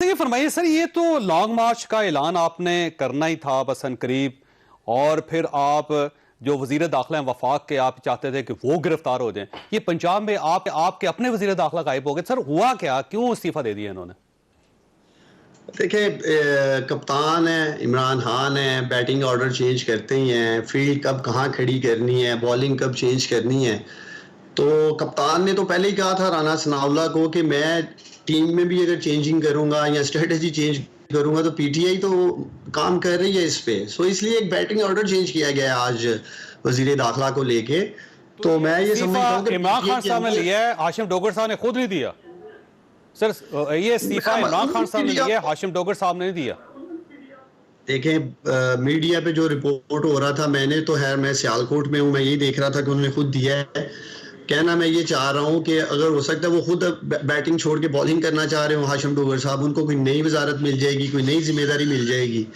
ये फरमाइए सर, ये तो लॉन्ग मार्च का ऐलान आपने करना ही था बसन करीब, और फिर आप जो वजीर दाखिला वफाक के आप चाहते थे कि वो गिरफ्तार हो जाएं। ये पंजाब में आपके अपने वजीर दाखिला गायब हो गए। सर हुआ क्या, क्यों इस्तीफा दे दिया इन्होंने? देखिए, कप्तान है इमरान खान है, बैटिंग ऑर्डर चेंज करते ही हैं, फील्ड कब कहाँ खड़ी करनी है, बॉलिंग कब चेंज करनी है। तो कप्तान ने तो पहले ही कहा था राना सनाउल्लाह को कि मैं टीम में भी अगर चेंजिंग करूंगा या स्ट्रेटजी चेंज करूंगा तो पीटीआई तो काम कर रही है इस पे। सो इसलिए एक बैटिंग ऑर्डर चेंज किया गया है आज वजीर दाखिला को लेके। तो मैं ये समझता हूँ कि इमरान खान साहब ने लिया है, हाशिम डोगर साहब ने खुद नहीं दिया। सर ये इस्तीफा इमरान खान साहब ने लिया है, हाशिम डोगर साहब ने नहीं दिया। देखें, मीडिया पे जो रिपोर्ट हो रहा था, मैंने तो है, मैं सियालकोट में हूँ, मैं यही देख रहा था कि उन्होंने खुद दिया है। कहना मैं ये चाह रहा हूँ कि अगर हो सकता है वो खुद बैटिंग छोड़ के बॉलिंग करना चाह रहे हो हाशिम डोगर साहब, उनको कोई नई वजारत मिल जाएगी, कोई नई जिम्मेदारी मिल जाएगी।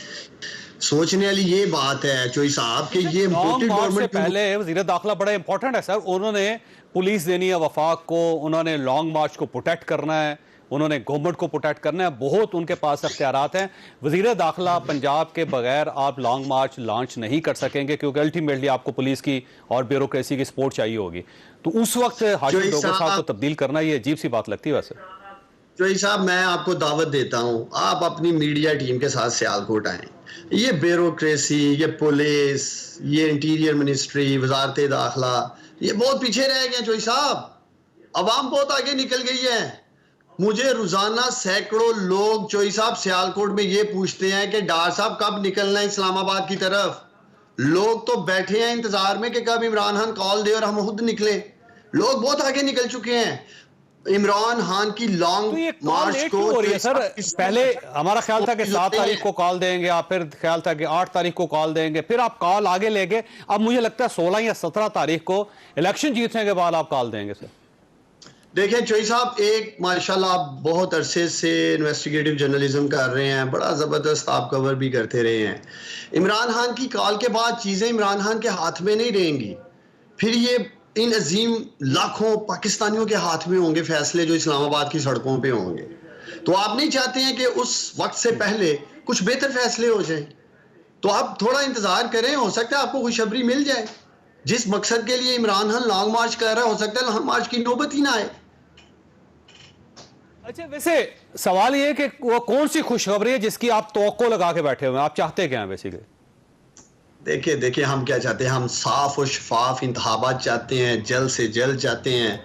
सोचने वाली ये बात है चोई साहब कि ये गवर्नमेंट पहले वजीर दाखिला बड़ा इंपॉर्टेंट है सर। उन्होंने पुलिस देनी है वफाक को, उन्होंने लॉन्ग मार्च को प्रोटेक्ट करना है, उन्होंने गवर्नमेंट को प्रोटेक्ट करना है, बहुत उनके पास अख्तियारात हैं। वजीर दाखिला पंजाब के बगैर आप लॉन्ग मार्च लॉन्च नहीं कर सकेंगे, क्योंकि अल्टीमेटली आपको पुलिस की और ब्यूरोक्रेसी की सपोर्ट चाहिए होगी। तो उस वक्त हाशिम डोगर साहब को तब्दील करना ये अजीब सी बात लगती है। वैसे जोई साहब, मैं आपको दावत देता हूँ, आप अपनी मीडिया टीम के साथ सियालकोट आए। ये ब्यूरोक्रेसी, ये पुलिस, ये इंटीरियर मिनिस्ट्री, वजारत दाखिला, ये बहुत पीछे रह गए जोई साहब। अवाम बहुत आगे निकल गई है। मुझे रोजाना सैकड़ों लोग चोई साहब सियालकोट में ये पूछते हैं कि डार साहब कब निकलना है इस्लामाबाद की तरफ। लोग तो बैठे हैं इंतजार में कि कब इमरान खान कॉल दे और हम खुद निकले। लोग बहुत आगे निकल चुके हैं। इमरान खान की लॉन्ग मार्च को हो रही है सर। पहले हमारा ख्याल था कि 7 तारीख को कॉल देंगे, आप फिर ख्याल था कि 8 तारीख को कॉल देंगे, फिर आप कॉल आगे ले गए। अब मुझे लगता है 16 या 17 तारीख को इलेक्शन जीतने के बाद आप कॉल देंगे सर। देखिए चोई साहब, एक माशाल्लाह आप बहुत अरसे से इन्वेस्टिगेटिव जर्नलिज्म कर रहे हैं, बड़ा ज़बरदस्त आप कवर भी करते रहे हैं। इमरान खान की कॉल के बाद चीज़ें इमरान खान के हाथ में नहीं रहेंगी। फिर ये इन अजीम लाखों पाकिस्तानियों के हाथ में होंगे फैसले, जो इस्लामाबाद की सड़कों पे होंगे। तो आप नहीं चाहते हैं कि उस वक्त से पहले कुछ बेहतर फैसले हो जाएं। तो आप थोड़ा इंतजार करें, हो सकता है आपको खुशखबरी मिल जाए। जिस मकसद के लिए इमरान खान लॉन्ग मार्च कर रहा है, हो सकता है लॉन्ग मार्च की नौबत ही ना आए। अच्छा, वैसे सवाल ये है कि वो कौन सी खुशखबरी है जिसकी आप तवक्को लगा के बैठे हुए हैं? आप चाहते क्या हैं बेसिकली? देखिए हम क्या चाहते हैं, हम साफ और शफाफ इंतखाबात चाहते हैं, जल्द से जल्द चाहते हैं।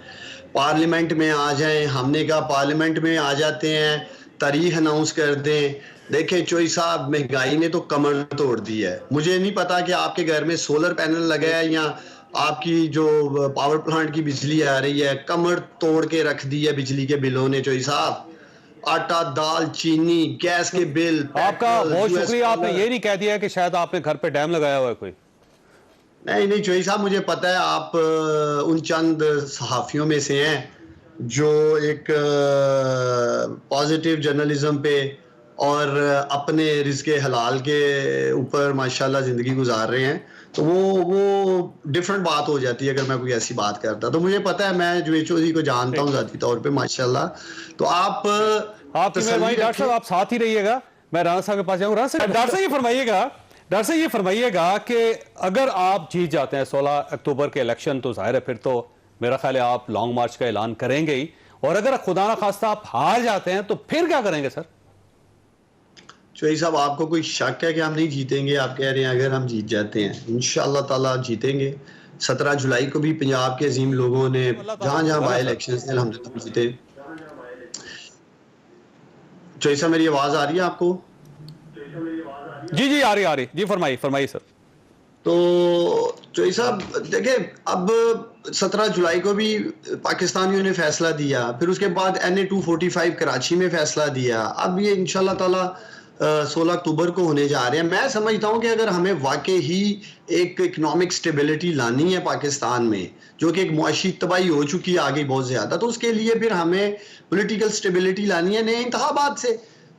पार्लियामेंट में आ जाएं, हमने कहा पार्लियामेंट में आ जाते हैं, तारीख अनाउंस कर दें। देखिए चोई साहब, महंगाई ने तो कमर तोड़ दी है। मुझे नहीं पता कि आपके घर में सोलर पैनल लगा है या आपकी जो पावर प्लांट की बिजली आ रही है, कमर तोड़ के रख दी है बिजली के बिलों ने चोई साहब। आटा, दाल, चीनी, गैस के बिल। आपका बहुत शुक्रिया, आपने ये नहीं कह दिया कि शायद आपने घर पे डैम लगाया हुआ है कोई। नहीं चोई साहब, मुझे पता है आप उन चंद सहाफियों में से हैं जो एक पॉजिटिव जर्नलिज्म पे और अपने रिज़्क़े हलाल के ऊपर माशाल्लाह ज़िंदगी गुजार रहे हैं। तो वो डिफरेंट बात हो जाती है अगर मैं कोई ऐसी बात करता। तो मुझे पता है, मैं जुवेद चौधरी को जानता हूँ ज़ाती तौर पे माशाल्लाह। तो आपकी मेहरबानी डॉक्टर साहब, आप साथ ही रहिएगा। मैं राणा साहब के पास जाऊँगा। राणा साहब, डॉक्टर साहब ये फरमाइएगा कि अगर आप जीत जाते हैं 16 अक्टूबर के इलेक्शन, तो जाहिर है फिर तो मेरा ख्याल है आप लॉन्ग मार्च का ऐलान करेंगे ही। और अगर खुदा ना खास्ता आप हार जाते हैं तो फिर क्या करेंगे सर? चोई साहब, आपको कोई शक है कि हम नहीं जीतेंगे? आप कह रहे हैं अगर हम जीत जाते हैं, इंशाअल्लाह ताला जीतेंगे। 17 जुलाई को भी पंजाब के अजीम लोगों ने जहां जहां बाई इलेक्शन से अल्हम्दुलिल्लाह जीते। चोई साहब, मेरी आवाज आ रही है आपको? जी आ रही जी, फरमाइए सर। तो चोई साहब देखिए, अब 17 जुलाई को भी पाकिस्तानियों ने फैसला दिया, फिर उसके बाद NA 245 कराची में फैसला दिया। अब ये इंशाल्लाह ताला 16 अक्टूबर को होने जा रहे हैं। मैं समझता हूं कि अगर हमें वाकई ही एक इकोनॉमिक स्टेबिलिटी लानी है पाकिस्तान में, जो कि एक मुआशी तबाही हो चुकी है आगे बहुत ज्यादा, तो उसके लिए फिर हमें पॉलिटिकल स्टेबिलिटी लानी है नए इंतखाबात से।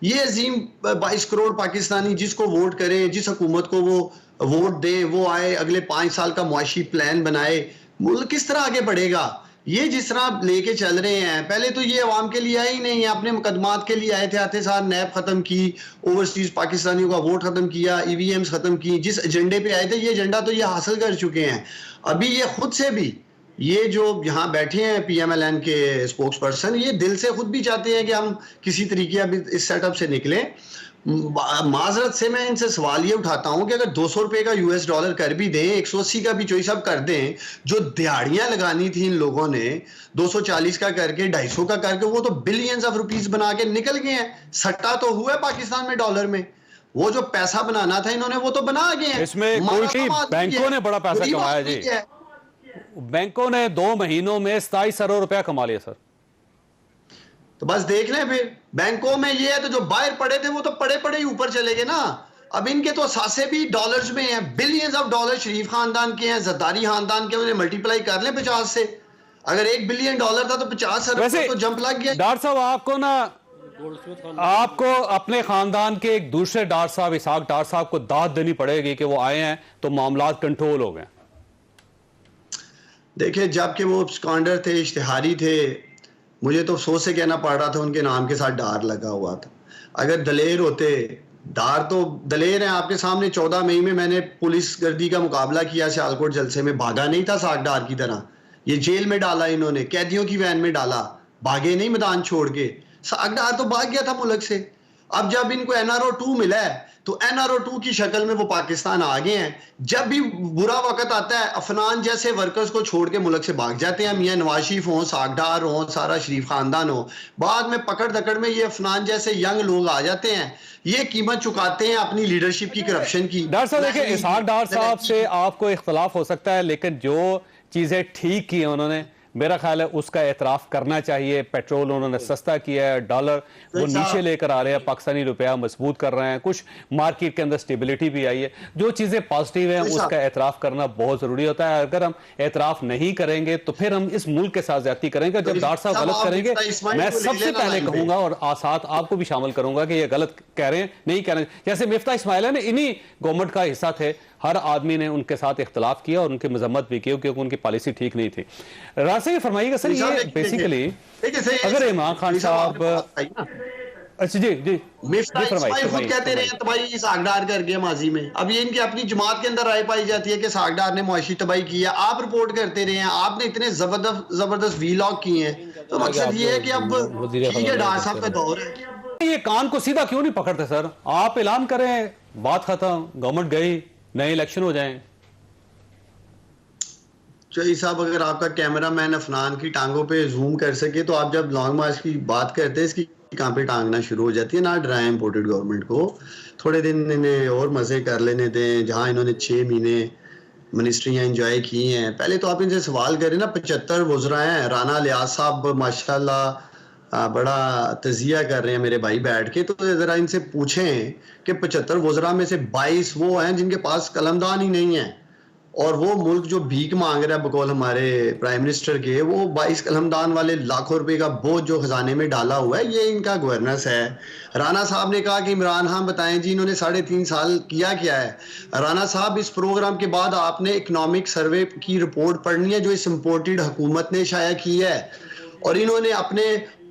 ये अजीम 22 करोड़ पाकिस्तानी जिसको वोट करें, जिस हुकूमत को वो वोट दे, वो आए, अगले 5 साल का मुआशी प्लान बनाए, मुल्क किस तरह आगे बढ़ेगा? ये जिस तरह लेके चल रहे हैं, पहले तो ये अवाम के लिए आए ही नहीं है, अपने मुकदमात के लिए आए थे, आते सार नैब खत्म की, ओवरसीज पाकिस्तानियों का वोट खत्म किया, ईवीएम्स खत्म की, जिस एजेंडे पे आए थे ये एजेंडा तो ये हासिल कर चुके हैं। अभी ये खुद से भी, ये जो यहाँ बैठे हैं पीएमएलएन के स्पोक्स पर्सन, ये दिल से खुद भी चाहते हैं कि हम किसी तरीके अभी इस सेटअप से निकलें। माजरत से मैं इनसे सवाल ये उठाता हूं कि अगर 200 रुपए का यूएस डॉलर कर भी दें, 180 का भी चोई साहब कर दें, जो दिहाड़ियां लगानी थी इन लोगों ने 240 का करके 250 का करके, वो तो बिलियंस ऑफ रुपीस बना के निकल गए हैं। सट्टा तो हुआ है पाकिस्तान में डॉलर में, वो जो पैसा बनाना था इन्होंने वो तो बना गए हैं। इसमें कोई बैंकों ने बड़ा पैसा कमाया जी, बैंकों ने 2 महीनों में 27 अरब रुपया कमा लिया सर। तो बस देख लें, फिर बैंकों में ये है, तो जो बाहर पड़े थे वो तो पड़े पड़े ही ऊपर चले गए ना। अब इनके तो सासे भी डॉलर्स में हैं, बिलियंस ऑफ डॉलर शरीफ खानदान के हैं, जरदारी खानदान के, उन्हें मल्टीप्लाई कर लें 50 से। अगर 1 बिलियन डॉलर था तो 50 अरब तो जंप लग गया। डॉक्टर साहब आपको अपने खानदान के एक दूसरे डॉक्टर साहब इसहाक डॉक्टर साहब को दाद देनी पड़ेगी कि वो आए हैं तो मामला कंट्रोल हो गए। देखिए, जबकि वो स्कॉन्डर थे, इश्तिहारी थे, मुझे तो अफसोस से कहना पड़ रहा था उनके नाम के साथ डार लगा हुआ था। अगर दलेर होते, डार तो दलेर हैं आपके सामने। 14 मई में मैंने पुलिस गर्दी का मुकाबला किया सियालकोट जलसे में, भागा नहीं था साग डार की तरह। ये जेल में डाला इन्होंने, कैदियों की वैन में डाला, भागे नहीं मैदान छोड़ के। साग डार तो भाग गया था मुल्क से। अब जब इनको NRO 2 मिला है तो NRO 2 की शक्ल में वो पाकिस्तान आ गए हैं। जब भी बुरा वक्त आता है, अफनान जैसे वर्कर्स को छोड़ के मुल्क से भाग जाते हैं। मियां नवाज शरीफ हो, सागडार हो, सारा शरीफ खानदान हो, बाद में पकड़ दकड़ में ये अफनान जैसे यंग लोग आ जाते हैं। ये कीमत चुकाते हैं अपनी लीडरशिप की, करप्शन की। डॉक्टर साहब देखिए, इसहाक डॉक्टर साहब से आपको इख्तलाफ हो सकता है, लेकिन जो चीजें ठीक की हैं उन्होंने, मेरा ख्याल है उसका एतराफ करना चाहिए। पेट्रोल उन्होंने सस्ता किया है, डॉलर वो नीचे लेकर आ रहे हैं, पाकिस्तानी रुपया मजबूत कर रहे हैं, कुछ मार्केट के अंदर स्टेबिलिटी भी आई है। जो चीजें पॉजिटिव हैं उसका एतराफ करना बहुत जरूरी होता है। अगर हम एतराफ नहीं करेंगे तो फिर हम इस मुल्क के साथ ज्यादती करेंगे। जब डॉक्टर साहब गलत करेंगे, मैं सबसे पहले कहूंगा और साथ आपको भी शामिल करूंगा कि ये गलत कह रहे हैं, नहीं कह रहे। जैसे मिफ्ता इस्माइल है ना, इन्हीं गवर्नमेंट का हिस्सा थे, हर आदमी ने उनके साथ इख्तलाफ किया और उनकी मजम्मत भी की क्योंकि उनकी पॉलिसी ठीक नहीं थी। राशि ये फरमाइएगा सर, ये बेसिकली अगर इमरान खान साहब, अच्छा जी जी मिफ्ता इस्माइल खुद कहते रहे तबाही सागडार कर गया माजी में। अब ये इनकी अपनी जमात के अंदर राय पाई जाती है कि सागडार ने मुआशी तबाही की है। आप रिपोर्ट करते रहे हैं, आपने इतने जबरदस्त वीलॉग किए हैं, तो मकसद ये है कि अब ठीक है, डॉक्टर साहब का दौर है। ये कान को सीधा क्यों नहीं पकड़ते सर? आप ऐलान करें, बात खत्म, गवर्नमेंट गई, नए इलेक्शन हो जाएं। चौधरी साहब, अगर आपका कैमरामैन अफनान की टांगों पे जूम कर सके तो आप जब लॉन्ग मार्च की बात करते हैं, इसकी कहां पे टांगना शुरू हो जाती है। ना डराएं इंपोर्टेड गवर्नमेंट को, थोड़े दिन इन्हें और मजे कर लेने दें। जहां इन्होंने 6 महीने मिनिस्ट्रियां एंजॉय की हैं, पहले तो आप इनसे सवाल करें ना। 75 वुज़रा हैं, राना लियाज साहब माशाल्लाह बड़ा तजिया कर रहे हैं मेरे भाई बैठ के, तो जरा इनसे पूछें कि 75 वुज़रा में से 22 वो हैं जिनके पास कलमदान ही नहीं है, और वो मुल्क जो भीख मांग रहा है बकौल हमारे प्राइम मिनिस्टर के, वो 22 कलमदान वाले लाखों रुपए का बोझ जो खजाने में डाला हुआ है, ये इनका गवर्नेंस है। राना साहब ने कहा कि इमरान खान बताएं जी इन्होंने 3.5 साल किया क्या है। राना साहब, इस प्रोग्राम के बाद आपने इकोनॉमिक सर्वे की रिपोर्ट पढ़नी है जो इस इम्पोर्टेड हुकूमत ने शाया की है, और इन्होंने अपने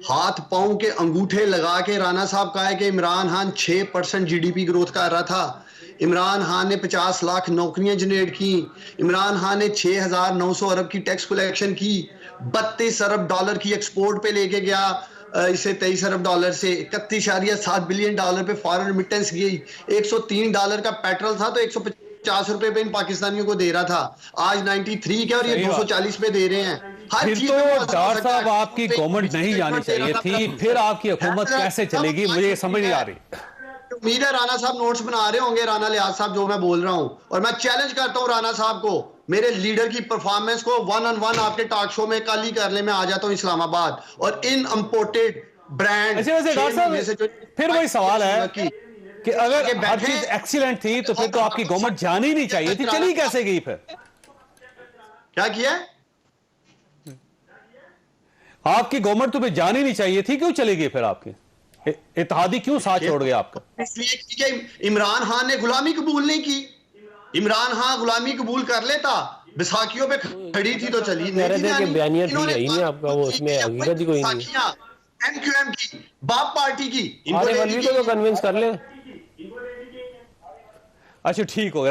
हाथ पांव के अंगूठे लगा के राना साहब कहा है कि इमरान खान 6% GDP ग्रोथ कर रहा था। इमरान खान ने 50 लाख नौकरियां जनरेट की। इमरान खान ने 6,900 अरब की टैक्स कलेक्शन की, 32 अरब डॉलर की एक्सपोर्ट पे लेके गया, इसे 23 अरब डॉलर से 31.7 बिलियन डॉलर पे फॉरेन रिमिटेंस गई। $103 का पेट्रोल था तो 150 रुपए पे इन पाकिस्तानियों को दे रहा था, आज 93 के और ये 240 पे दे रहे हैं। फिर तो डॉक्टर साहब आपकी गवर्नमेंट नहीं जानी चाहिए थी, फिर आपकी हुकूमत कैसे चलेगी, मुझे समझ नहीं आ रही। उम्मीद है राना साहब नोट्स बना रहे होंगे, राना लियाज साहब, जो मैं बोल रहा हूं, और मैं चैलेंज करता हूं राना साहब को, मेरे लीडर की परफॉर्मेंस को 1-on-1 आपके टॉक शो में कल ही कर ले, मैं आ जाता हूं इस्लामाबाद, और इन इंपोर्टेड ब्रांड। डॉक्टर साहब फिर वही सवाल है कि अगर हर चीज एक्सीलेंट थी तो फिर तो आपकी गवर्नमेंट जानी नहीं चाहिए थी, चली कैसे गई? फिर क्या किया? आपकी गवर्नमेंट तुम्हें जानी नहीं चाहिए थी, क्यों चली गई? फिर आपकी इत्तेहादी क्यों साथ छोड़ गया आपका? इसलिए कि इमरान खान ने गुलामी कबूल नहीं की। इमरान खान गुलामी कबूल कर लेता, बैसाखियों पे खड़ी थी तो चली कह रहे थे कि बयानिया ठीक है ही नहीं आपका, वो इन्होंने उसमें हकीकत ही कोई नहीं है। बैसाखियां एमक्यूएम की, बाप पार्टी की, इनको आरिफ ले अलवी ली को तो कन्विंस कर ले। अच्छा ठीक हो गया।